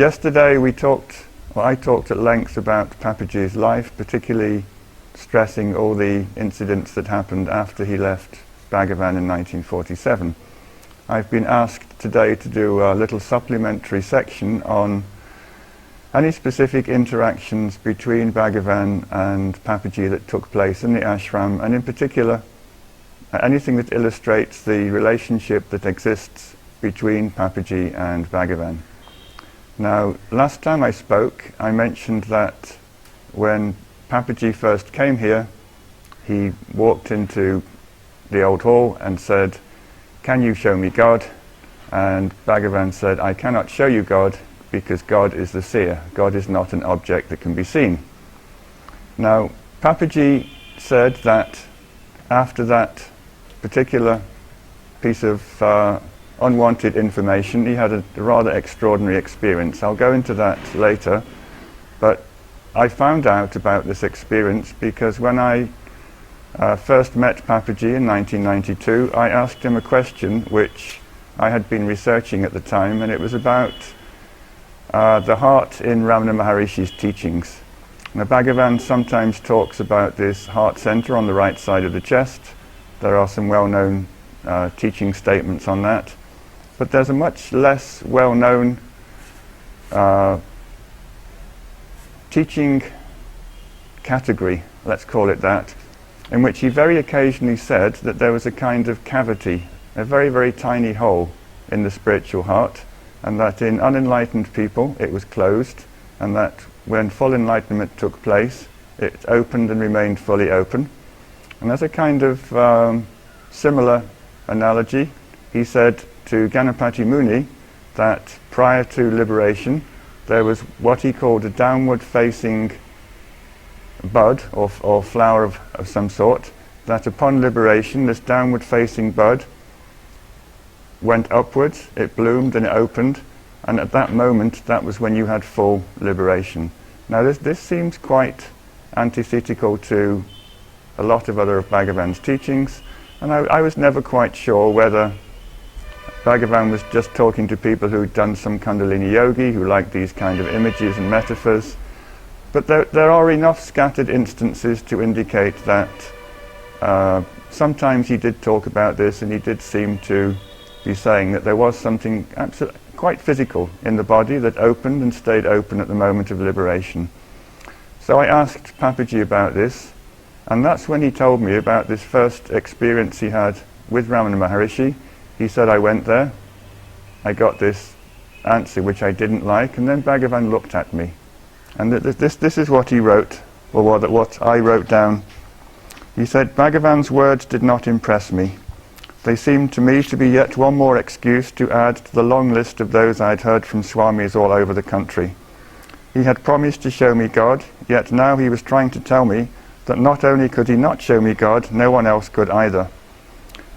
Yesterday I talked at length about Papaji's life, particularly stressing all the incidents that happened after he left Bhagavan in 1947. I've been asked today to do a little supplementary section on any specific interactions between Bhagavan and Papaji that took place in the ashram, and in particular anything that illustrates the relationship that exists between Papaji and Bhagavan. Now, last time I spoke, I mentioned that when Papaji first came here, he walked into the old hall and said, "Can you show me God?" And Bhagavan said, "I cannot show you God because God is the seer. God is not an object that can be seen." Now, Papaji said that after that particular piece of unwanted information, he had a rather extraordinary experience. I'll go into that later, but I found out about this experience because when I first met Papaji in 1992, I asked him a question which I had been researching at the time, and it was about the heart in Ramana Maharishi's teachings. Now, Bhagavan sometimes talks about this heart center on the right side of the chest. There are some well-known teaching statements on that, but there's a much less well-known teaching category, let's call it that, in which he very occasionally said that there was a kind of cavity, a very, very tiny hole in the spiritual heart, and that in unenlightened people it was closed, and that when full enlightenment took place, it opened and remained fully open. And as a kind of similar analogy, he said to Ganapati Muni that prior to liberation there was what he called a downward facing bud or flower of some sort, that upon liberation this downward facing bud went upwards, it bloomed and it opened, and at that moment that was when you had full liberation. Now this seems quite antithetical to a lot of other of Bhagavan's teachings, and I was never quite sure whether Bhagavan was just talking to people who'd done some Kundalini yogi, who liked these kind of images and metaphors. But there are enough scattered instances to indicate that sometimes he did talk about this, and he did seem to be saying that there was something quite physical in the body that opened and stayed open at the moment of liberation. So I asked Papaji about this, and that's when he told me about this first experience he had with Ramana Maharishi. He said, "I went there, I got this answer which I didn't like, and then Bhagavan looked at me." And this is what he wrote, or what I wrote down. He said, "Bhagavan's words did not impress me. They seemed to me to be yet one more excuse to add to the long list of those I had heard from Swamis all over the country. He had promised to show me God, yet now he was trying to tell me that not only could he not show me God, no one else could either.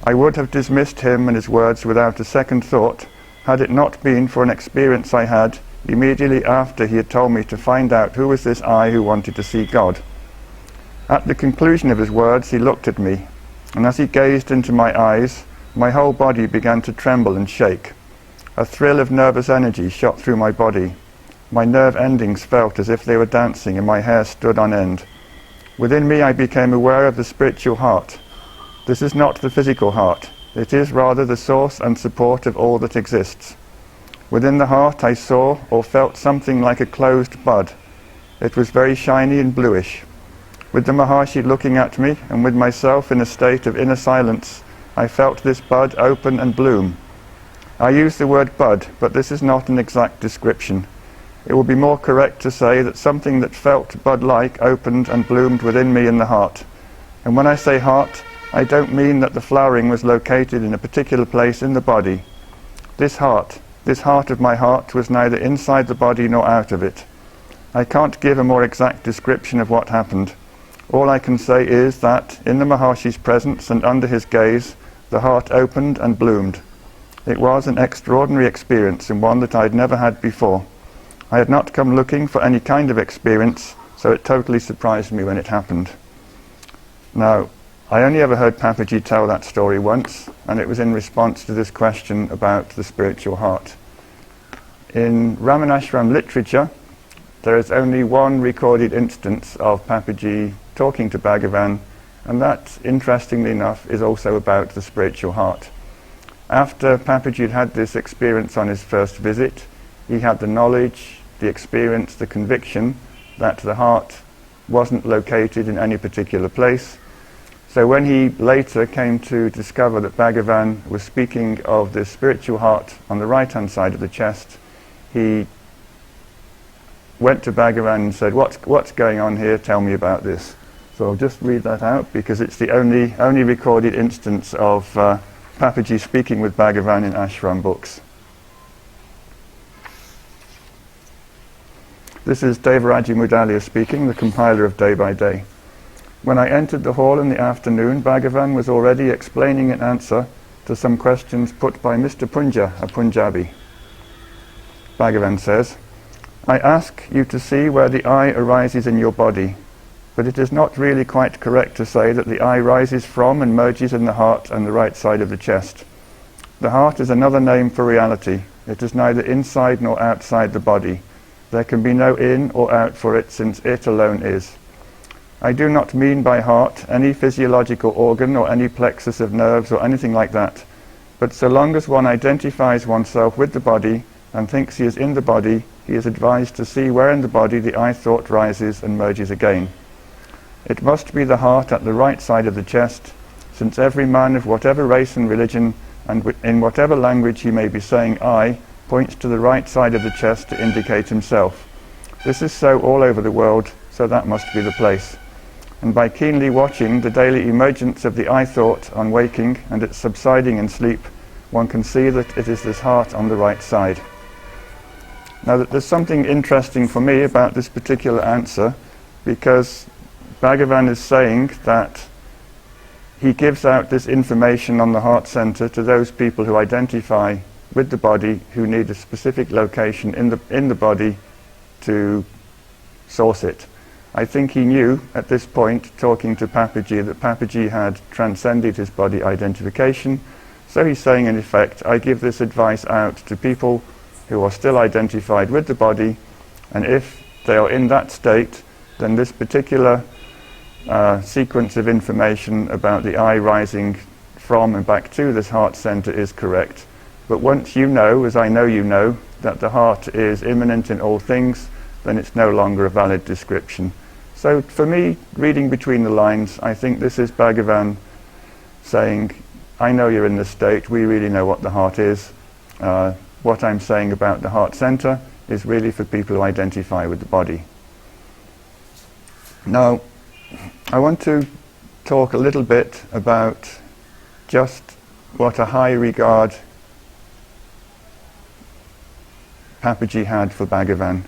I would have dismissed him and his words without a second thought, had it not been for an experience I had immediately after he had told me to find out who was this I who wanted to see God. At the conclusion of his words, he looked at me, and as he gazed into my eyes, my whole body began to tremble and shake. A thrill of nervous energy shot through my body. My nerve endings felt as if they were dancing, and my hair stood on end. Within me I became aware of the spiritual heart. This is not the physical heart. It is rather the source and support of all that exists. Within the heart I saw or felt something like a closed bud. It was very shiny and bluish. With the Maharshi looking at me, and with myself in a state of inner silence, I felt this bud open and bloom. I use the word bud, but this is not an exact description. It would be more correct to say that something that felt bud-like opened and bloomed within me in the heart. And when I say heart, I don't mean that the flowering was located in a particular place in the body. This heart of my heart, was neither inside the body nor out of it. I can't give a more exact description of what happened. All I can say is that, in the Maharshi's presence and under his gaze, the heart opened and bloomed. It was an extraordinary experience, and one that I'd never had before. I had not come looking for any kind of experience, so it totally surprised me when it happened. Now, I only ever heard Papaji tell that story once, and it was in response to this question about the spiritual heart. In Ramanashram literature, there is only one recorded instance of Papaji talking to Bhagavan, and that, interestingly enough, is also about the spiritual heart. After Papaji had this experience on his first visit, he had the knowledge, the experience, the conviction that the heart wasn't located in any particular place. So when he later came to discover that Bhagavan was speaking of the spiritual heart on the right-hand side of the chest, he went to Bhagavan and said, what's going on here? Tell me about this. So I'll just read that out because it's the only recorded instance of Papaji speaking with Bhagavan in ashram books. This is Devaraji Mudalia speaking, the compiler of Day by Day. When I entered the hall in the afternoon, Bhagavan was already explaining an answer to some questions put by Mr. Punja, a Punjabi. Bhagavan says, I ask you to see where the eye arises in your body, but it is not really quite correct to say that the eye rises from and merges in the heart and the right side of the chest. The heart is another name for reality. It is neither inside nor outside the body. There can be no in or out for it, since it alone is. I do not mean by heart any physiological organ or any plexus of nerves or anything like that, but so long as one identifies oneself with the body and thinks he is in the body, he is advised to see where in the body the eye thought rises and merges again. It must be the heart at the right side of the chest, since every man of whatever race and religion and in whatever language he may be saying I, points to the right side of the chest to indicate himself. This is so all over the world, so that must be the place. And by keenly watching the daily emergence of the I thought on waking and its subsiding in sleep, one can see that it is this heart on the right side. Now there's something interesting for me about this particular answer, because Bhagavan is saying that he gives out this information on the heart center to those people who identify with the body, who need a specific location in the body to source it. I think he knew at this point, talking to Papaji, that Papaji had transcended his body identification. So he's saying, in effect, I give this advice out to people who are still identified with the body, and if they are in that state, then this particular sequence of information about the eye rising from and back to this heart center is correct. But once you know, as I know you know, that the heart is immanent in all things, then it's no longer a valid description. So for me, reading between the lines, I think this is Bhagavan saying, I know you're in this state, we really know what the heart is. What I'm saying about the heart center is really for people who identify with the body. Now, I want to talk a little bit about just what a high regard Papaji had for Bhagavan.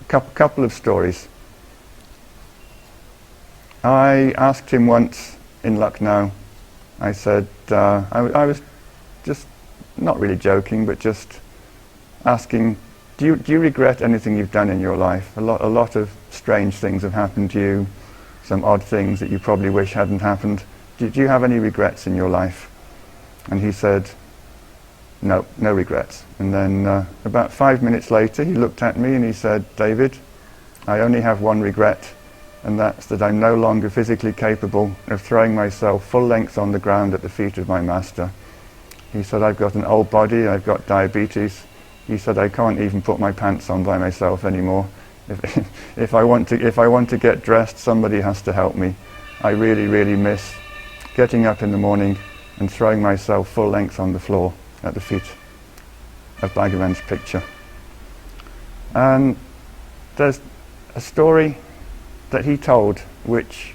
Couple of stories. I asked him once in Lucknow, I said, I was just not really joking, but just asking, do you regret anything you've done in your life? A lot of strange things have happened to you, some odd things that you probably wish hadn't happened. Do you have any regrets in your life? And he said, no regrets. And then about 5 minutes later he looked at me and he said, David, I only have one regret, and that's that I'm no longer physically capable of throwing myself full length on the ground at the feet of my master. He said, I've got an old body, I've got diabetes. He said, I can't even put my pants on by myself anymore. If I want to get dressed, somebody has to help me. I really, really miss getting up in the morning and throwing myself full length on the floor at the feet of Bhagavan's picture. And there's a story that he told which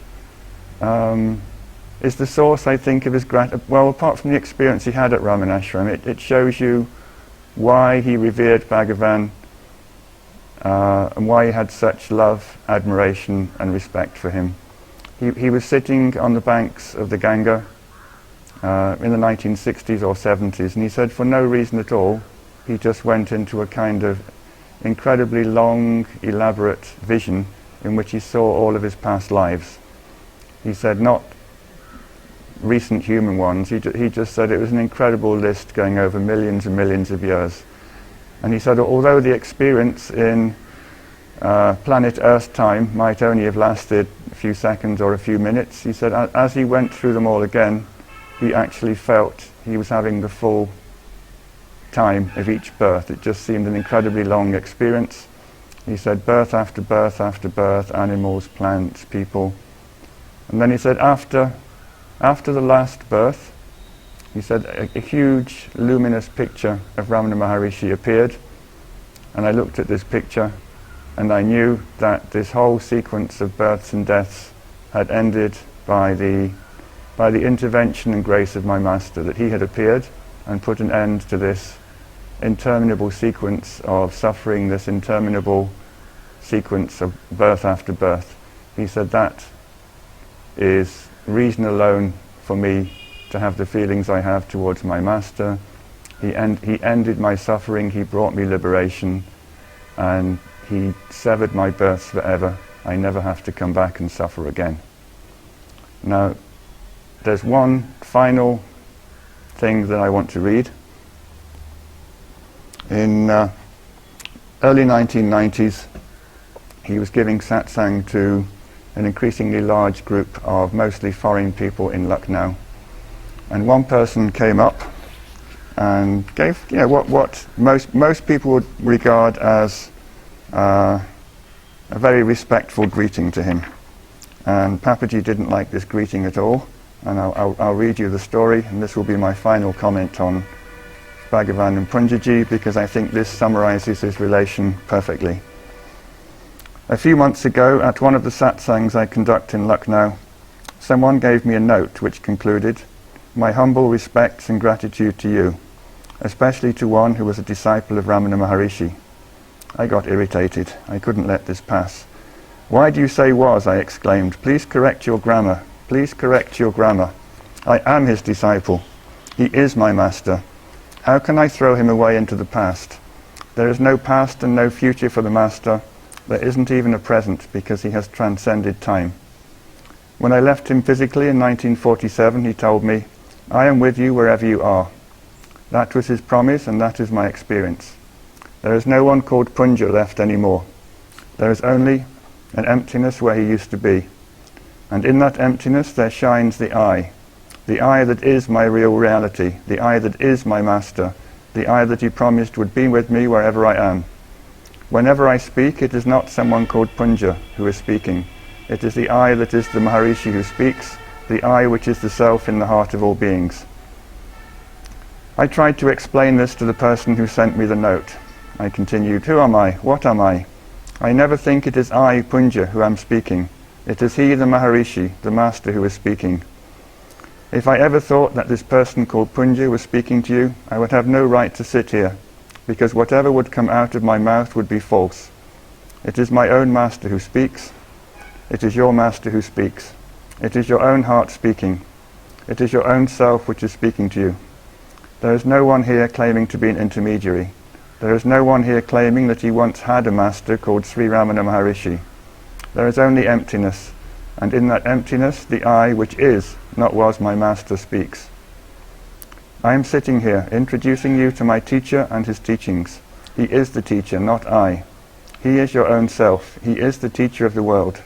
is the source, I think, of his well, apart from the experience he had at Ramanashram, it shows you why he revered Bhagavan and why he had such love, admiration and respect for him. He was sitting on the banks of the Ganga in the 1960s or 70s, and he said for no reason at all, he just went into a kind of incredibly long, elaborate vision in which he saw all of his past lives. He said not recent human ones, he just said it was an incredible list going over millions and millions of years. And he said, although the experience in planet Earth time might only have lasted a few seconds or a few minutes, he said as he went through them all again, he actually felt he was having the full time of each birth. It just seemed an incredibly long experience. He said birth after birth after birth, animals, plants, people. And then he said after the last birth, he said a huge luminous picture of Ramana Maharishi appeared, and I looked at this picture and I knew that this whole sequence of births and deaths had ended by the intervention and grace of my master, that he had appeared and put an end to this interminable sequence of suffering, this interminable sequence of birth after birth. He said that is reason alone for me to have the feelings I have towards my master. He ended my suffering, he brought me liberation, and he severed my births forever. I never have to come back and suffer again. Now, there's one final thing that I want to read. In early 1990s, he was giving satsang to an increasingly large group of mostly foreign people in Lucknow. And one person came up and gave what most people would regard as a very respectful greeting to him. And Papaji didn't like this greeting at all. And I'll read you the story, and this will be my final comment on Bhagavan and Punjaji, because I think this summarizes his relation perfectly. A few months ago, at one of the satsangs I conduct in Lucknow, someone gave me a note which concluded, "My humble respects and gratitude to you, especially to one who was a disciple of Ramana Maharishi." I got irritated. I couldn't let this pass. "Why do you say was?" I exclaimed. "Please correct your grammar. Please correct your grammar. I am his disciple. He is my master. How can I throw him away into the past? There is no past and no future for the master. There isn't even a present, because he has transcended time. When I left him physically in 1947, he told me, 'I am with you wherever you are.' That was his promise, and that is my experience. There is no one called Punja left anymore. There is only an emptiness where he used to be. And in that emptiness there shines the I that is my real reality, the I that is my master, the I that he promised would be with me wherever I am. Whenever I speak, it is not someone called Punja who is speaking. It is the I that is the Maharishi who speaks, the I which is the self in the heart of all beings." I tried to explain this to the person who sent me the note. I continued, "Who am I? What am I? I never think it is I, Punja, who am speaking. It is he, the Maharishi, the master, who is speaking. If I ever thought that this person called Punja was speaking to you, I would have no right to sit here, because whatever would come out of my mouth would be false. It is my own master who speaks. It is your master who speaks. It is your own heart speaking. It is your own self which is speaking to you. There is no one here claiming to be an intermediary. There is no one here claiming that he once had a master called Sri Ramana Maharishi. There is only emptiness, and in that emptiness the I which is, not was, my master speaks. I am sitting here introducing you to my teacher and his teachings. He is the teacher, not I. He is your own self. He is the teacher of the world.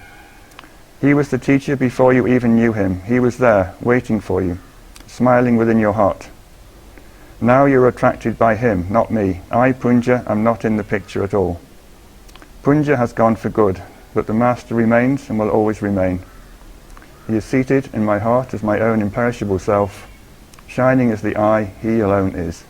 He was the teacher before you even knew him. He was there, waiting for you, smiling within your heart. Now you are attracted by him, not me. I, Punja, am not in the picture at all. Punja has gone for good, but the master remains and will always remain. He is seated in my heart as my own imperishable self, shining as the I he alone is.